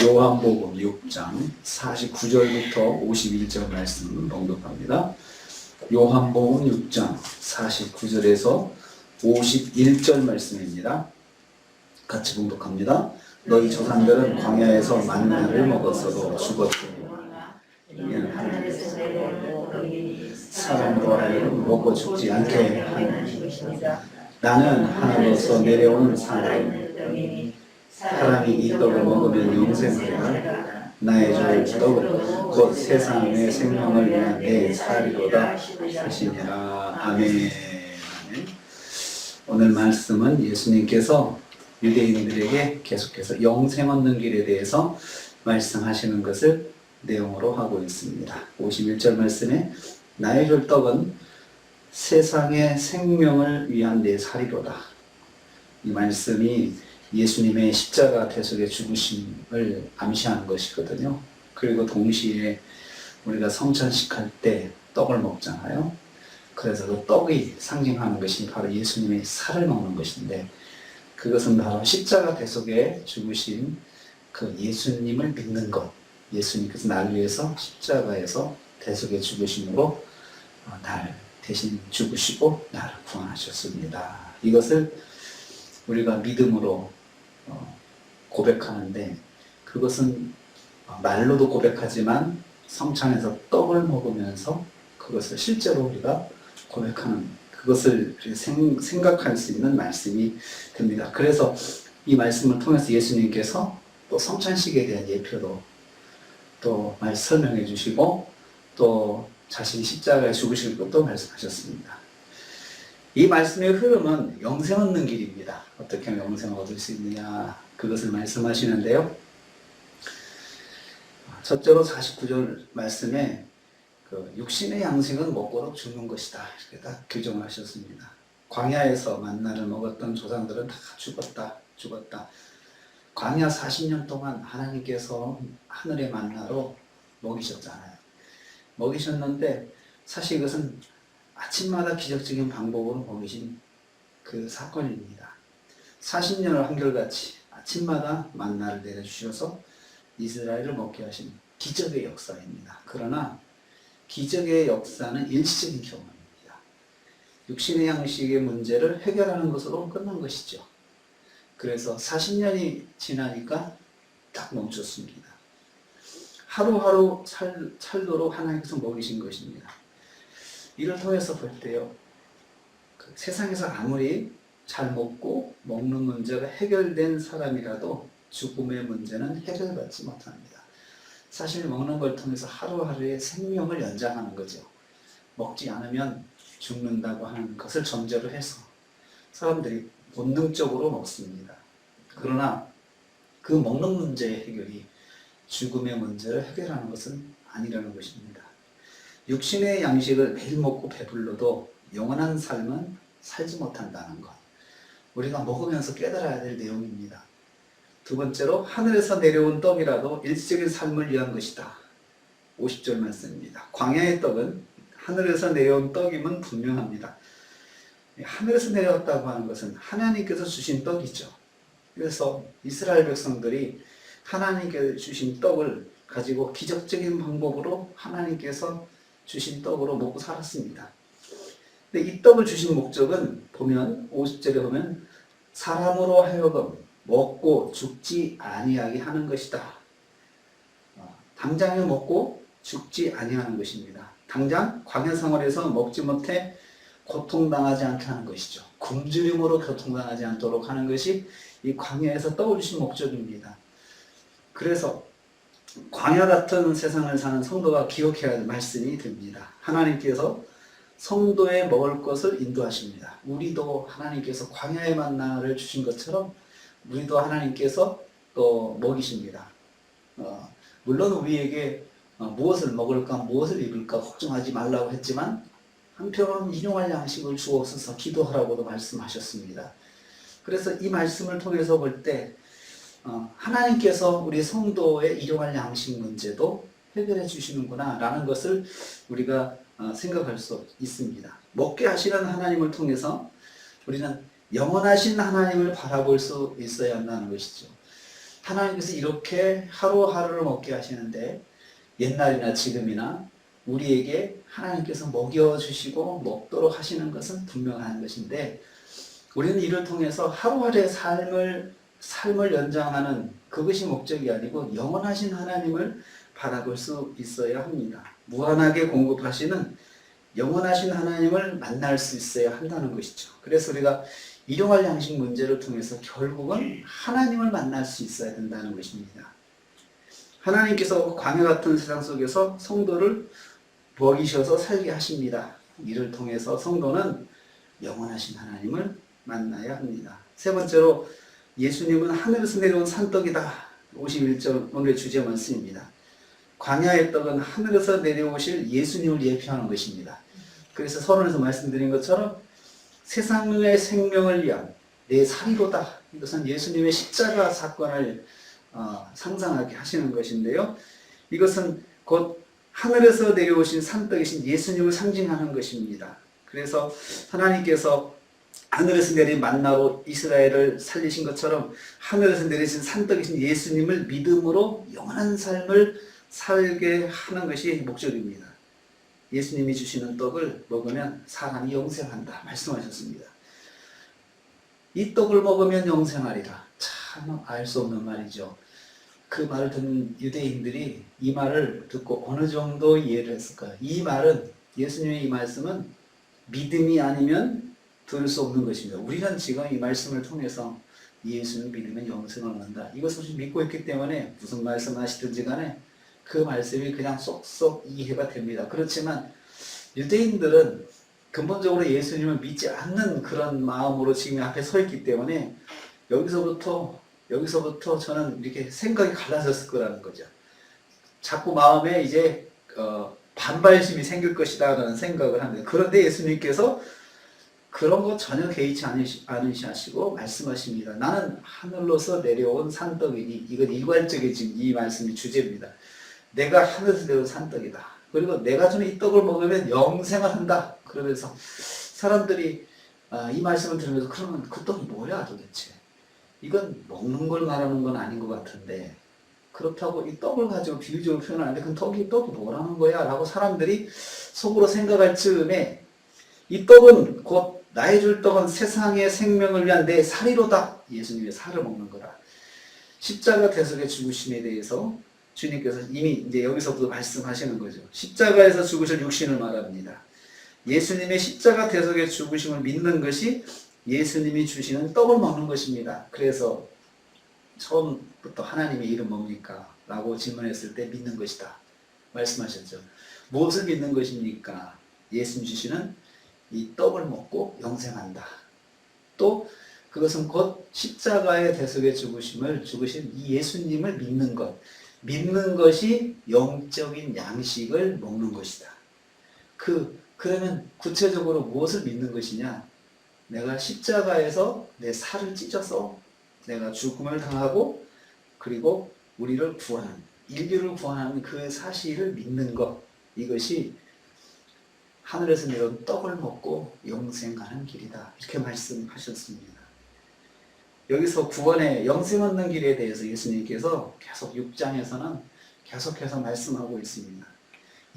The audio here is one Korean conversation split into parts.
요한복음 6장 49절부터 51절 말씀 봉독합니다. 요한복음 6장 49절에서 51절 말씀입니다. 같이 봉독합니다. 너희 조상들은 광야에서 만나를 먹었어도 죽었으나 이는 하나님께서 사람으로 하여금 먹고 죽지 않게 하는 것입니다. 나는 하늘로서 내려온 사람이니 사람이 이 떡을 먹으면 영생하리라. 나의 줄 떡은 곧 세상의 생명을 위한 내 살이로다 하시니라. 아멘. 오늘 말씀은 예수님께서 유대인들에게 계속해서 영생 얻는 길에 대해서 말씀하시는 것을 내용으로 하고 있습니다. 51절 말씀에 나의 줄 떡은 세상의 생명을 위한 내 살이로다. 이 말씀이 예수님의 십자가 대속의 죽으심을 암시하는 것이거든요. 그리고 동시에 우리가 성찬식 할 때 떡을 먹잖아요. 그래서 그 떡이 상징하는 것이 바로 예수님의 살을 먹는 것인데, 그것은 바로 십자가 대속의 죽으신 그 예수님을 믿는 것, 예수님께서 나를 위해서 십자가에서 대속의 죽으심으로 날 대신 죽으시고 나를 구원하셨습니다. 이것을 우리가 믿음으로 고백하는데, 그것은 말로도 고백하지만 성찬에서 떡을 먹으면서 그것을 실제로 우리가 고백하는, 그것을 생각할 수 있는 말씀이 됩니다. 그래서 이 말씀을 통해서 예수님께서 또 성찬식에 대한 예표도 또 설명해 주시고, 또 자신이 십자가에 죽으실 것도 말씀하셨습니다. 이 말씀의 흐름은 영생 얻는 길입니다. 어떻게 하면 영생을 얻을 수 있느냐, 그것을 말씀하시는데요. 첫째로 49절 말씀에 육신의 양식은 먹고도 죽는 것이다, 이렇게 딱 규정을 하셨습니다. 광야에서 만나를 먹었던 조상들은 다 죽었다. 광야 40년 동안 하나님께서 하늘의 만나로 먹이셨잖아요. 먹이셨는데 사실 이것은 아침마다 기적적인 방법으로 먹이신 그 사건입니다. 40년을 한결같이 아침마다 만나를 내려주셔서 이스라엘을 먹게 하신 기적의 역사입니다. 그러나 기적의 역사는 일시적인 경험입니다. 육신의 양식의 문제를 해결하는 것으로 끝난 것이죠. 그래서 40년이 지나니까 딱 멈췄습니다. 하루하루 살도록 하나님께서 먹이신 것입니다. 이를 통해서 볼 때요, 세상에서 아무리 잘 먹고 먹는 문제가 해결된 사람이라도 죽음의 문제는 해결받지 못합니다. 사실 먹는 걸 통해서 하루하루의 생명을 연장하는 거죠. 먹지 않으면 죽는다고 하는 것을 전제로 해서 사람들이 본능적으로 먹습니다. 그러나 그 먹는 문제의 해결이 죽음의 문제를 해결하는 것은 아니라는 것입니다. 육신의 양식을 매일 먹고 배불러도 영원한 삶은 살지 못한다는 것, 우리가 먹으면서 깨달아야 될 내용입니다. 두 번째로 하늘에서 내려온 떡이라도 일시적인 삶을 위한 것이다. 50절 말씀입니다. 광야의 떡은 하늘에서 내려온 떡임은 분명합니다. 하늘에서 내려왔다고 하는 것은 하나님께서 주신 떡이죠. 그래서 이스라엘 백성들이 하나님께서 주신 떡을 가지고 기적적인 방법으로 하나님께서 주신 떡으로 먹고 살았습니다. 근데 이 떡을 주신 목적은 보면 50절에 보면 사람으로 하여금 먹고 죽지 아니하게 하는 것이다. 당장에 먹고 죽지 아니하는 것입니다. 당장 광야 생활에서 먹지 못해 고통당하지 않게 하는 것이죠. 굶주림으로 고통당하지 않도록 하는 것이 이 광야에서 떡을 주신 목적입니다. 그래서 광야 같은 세상을 사는 성도가 기억해야 할 말씀이 됩니다. 하나님께서 성도의 먹을 것을 인도하십니다. 우리도 하나님께서 광야의 만나를 주신 것처럼 우리도 하나님께서 또 먹이십니다. 물론 우리에게 무엇을 먹을까 무엇을 입을까 걱정하지 말라고 했지만 한편으로는 일용할 양식을 주옵소서 기도하라고도 말씀하셨습니다. 그래서 이 말씀을 통해서 볼 때 하나님께서 우리 성도의 일용할 양식 문제도 해결해 주시는구나 라는 것을 우리가 생각할 수 있습니다. 먹게 하시는 하나님을 통해서 우리는 영원하신 하나님을 바라볼 수 있어야 한다는 것이죠. 하나님께서 이렇게 하루하루를 먹게 하시는데 옛날이나 지금이나 우리에게 하나님께서 먹여주시고 먹도록 하시는 것은 분명한 것인데 우리는 이를 통해서 하루하루의 삶을 연장하는 그것이 목적이 아니고 영원하신 하나님을 바라볼 수 있어야 합니다. 무한하게 공급하시는 영원하신 하나님을 만날 수 있어야 한다는 것이죠. 그래서 우리가 일용할 양식 문제를 통해서 결국은 하나님을 만날 수 있어야 된다는 것입니다. 하나님께서 광야 같은 세상 속에서 성도를 먹이셔서 살게 하십니다. 이를 통해서 성도는 영원하신 하나님을 만나야 합니다. 세 번째로 예수님은 하늘에서 내려온 산떡이다. 51절 오늘의 주제 말씀입니다. 광야의 떡은 하늘에서 내려오실 예수님을 예표하는 것입니다. 그래서 서론에서 말씀드린 것처럼 세상의 생명을 위한 내 살이로다. 이것은 예수님의 십자가 사건을 상상하게 하시는 것인데요. 이것은 곧 하늘에서 내려오신 산떡이신 예수님을 상징하는 것입니다. 그래서 하나님께서 하늘에서 내린 만나로 이스라엘을 살리신 것처럼 하늘에서 내리신 산떡이신 예수님을 믿음으로 영원한 삶을 살게 하는 것이 목적입니다. 예수님이 주시는 떡을 먹으면 사람이 영생한다 말씀하셨습니다. 이 떡을 먹으면 영생하리라. 참 알 수 없는 말이죠. 그 말을 듣는 유대인들이 이 말을 듣고 어느 정도 이해를 했을까요? 이 말은 예수님의 이 말씀은 믿음이 아니면 들을 수 없는 것입니다. 우리는 지금 이 말씀을 통해서 예수를 믿으면 영생을 얻는다. 이것을 믿고 있기 때문에 무슨 말씀하시든지 간에 그 말씀이 그냥 쏙쏙 이해가 됩니다. 그렇지만 유대인들은 근본적으로 예수님을 믿지 않는 그런 마음으로 지금 앞에 서 있기 때문에 여기서부터 저는 이렇게 생각이 갈라졌을 거라는 거죠. 자꾸 마음에 이제 반발심이 생길 것이다 라는 생각을 합니다. 그런데 예수님께서 그런 거 전혀 개의치 않으시고 말씀하십니다. 나는 하늘로서 내려온 산떡이니, 이건 일괄적인 지금 이 말씀이 주제입니다. 내가 하늘에서 내려온 산떡이다. 그리고 내가 주는 이 떡을 먹으면 영생을 한다. 그러면서 사람들이 이 말씀을 들으면서 그러면 그 떡이 뭐야 도대체? 이건 먹는 걸 말하는 건 아닌 것 같은데 그렇다고 이 떡을 가지고 비유적으로 표현하는데 그 떡이 뭐라는 거야? 라고 사람들이 속으로 생각할 즈음에 이 떡은 곧 나의 줄 떡은 세상의 생명을 위한 내 살이로다. 예수님의 살을 먹는 거다. 십자가 대속의 죽으심에 대해서 주님께서 이미 이제 여기서부터 말씀하시는 거죠. 십자가에서 죽으실 육신을 말합니다. 예수님의 십자가 대속의 죽으심을 믿는 것이 예수님이 주시는 떡을 먹는 것입니다. 그래서 처음부터 하나님의 이름 뭡니까? 라고 질문했을 때 믿는 것이다. 말씀하셨죠. 무엇을 믿는 것입니까? 예수님 주시는 이 떡을 먹고 영생한다. 또 그것은 곧 십자가의 대속의 죽으신 이 예수님을 믿는 것. 믿는 것이 영적인 양식을 먹는 것이다. 그러면 구체적으로 무엇을 믿는 것이냐? 내가 십자가에서 내 살을 찢어서 내가 죽음을 당하고 그리고 우리를 구원하는, 인류를 구원하는 그 사실을 믿는 것. 이것이 하늘에서 내려온 떡을 먹고 영생하는 길이다. 이렇게 말씀하셨습니다. 여기서 구원의 영생 얻는 길에 대해서 예수님께서 계속 6장에서는 계속해서 말씀하고 있습니다.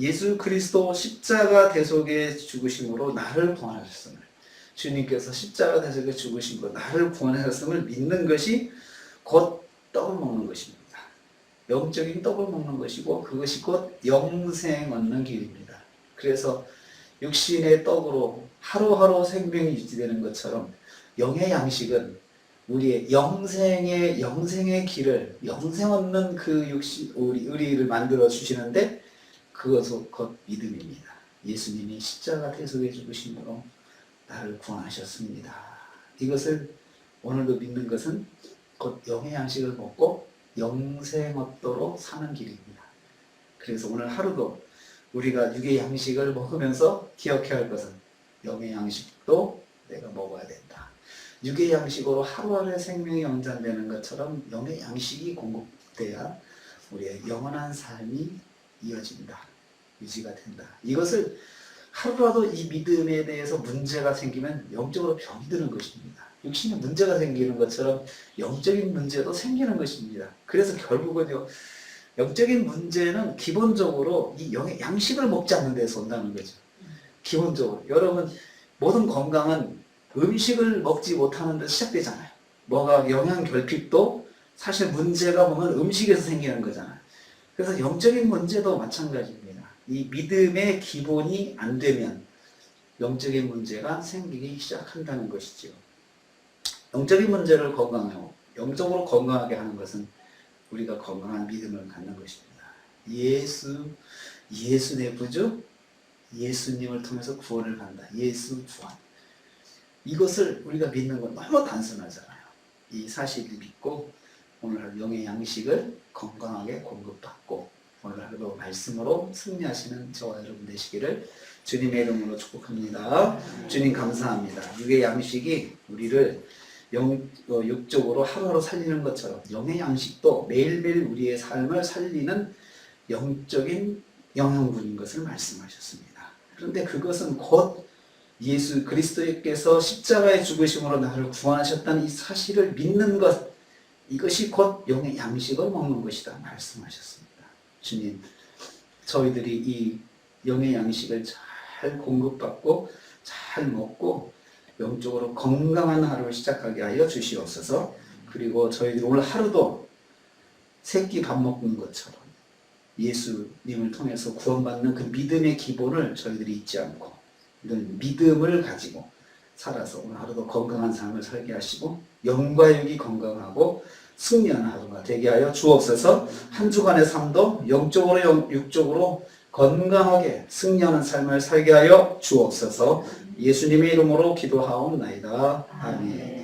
예수 그리스도 십자가 대속의 죽으심으로 나를 구원하셨음을, 주님께서 십자가 대속의 죽으심으로 나를 구원하셨음을 믿는 것이 곧 떡을 먹는 것입니다. 영적인 떡을 먹는 것이고 그것이 곧 영생 얻는 길입니다. 그래서 육신의 떡으로 하루하루 생명이 유지되는 것처럼 영의 양식은 우리의 영생의 길을, 영생 얻는 그 육신, 우리를 만들어 주시는데 그것은 곧 믿음입니다. 예수님이 십자가 대속의 죽으심으로 나를 구원하셨습니다. 이것을 오늘도 믿는 것은 곧 영의 양식을 먹고 영생 얻도록 사는 길입니다. 그래서 오늘 하루도 우리가 육의 양식을 먹으면서 기억해야 할 것은 영의 양식도 내가 먹어야 된다. 육의 양식으로 하루하루의 생명이 연장되는 것처럼 영의 양식이 공급돼야 우리의 영원한 삶이 이어진다. 유지가 된다. 이것을 하루라도 이 믿음에 대해서 문제가 생기면 영적으로 병이 드는 것입니다. 육신에 문제가 생기는 것처럼 영적인 문제도 생기는 것입니다. 그래서 결국은요, 영적인 문제는 기본적으로 이 영의 양식을 먹지 않는 데서 온다는 거죠. 기본적으로. 여러분, 모든 건강은 음식을 먹지 못하는 데서 시작되잖아요. 뭐가 영양 결핍도 사실 문제가 보면 음식에서 생기는 거잖아요. 그래서 영적인 문제도 마찬가지입니다. 이 믿음의 기본이 안 되면 영적인 문제가 생기기 시작한다는 것이죠. 영적인 문제를 건강하고 영적으로 건강하게 하는 것은 우리가 건강한 믿음을 갖는 것입니다. 예수 내 구주, 예수님을 통해서 구원을 간다. 예수 구원. 이것을 우리가 믿는 건 너무 단순하잖아요. 이 사실을 믿고 오늘 하루 영의 양식을 건강하게 공급받고 오늘 하루 말씀으로 승리하시는 저와 여러분 되시기를 주님의 이름으로 축복합니다. 주님 감사합니다. 육의 양식이 우리를 육적으로 하루하루 살리는 것처럼 영의 양식도 매일매일 우리의 삶을 살리는 영적인 영양분인 것을 말씀하셨습니다. 그런데 그것은 곧 예수 그리스도께서 십자가의 죽으심으로 나를 구원하셨다는 이 사실을 믿는 것, 이것이 곧 영의 양식을 먹는 것이다 말씀하셨습니다. 주님, 저희들이 이 영의 양식을 잘 공급받고 잘 먹고 영적으로 건강한 하루를 시작하게 하여 주시옵소서. 그리고 저희들이 오늘 하루도 새끼 밥 먹는 것처럼 예수님을 통해서 구원받는 그 믿음의 기본을 저희들이 잊지 않고 늘 믿음을 가지고 살아서 오늘 하루도 건강한 삶을 살게 하시고 영과 육이 건강하고 승리하는 하루가 되게 하여 주옵소서. 한 주간의 삶도 영적으로 육적으로 건강하게 승리하는 삶을 살게 하여 주옵소서. 예수님의 이름으로 기도하옵나이다. 아멘.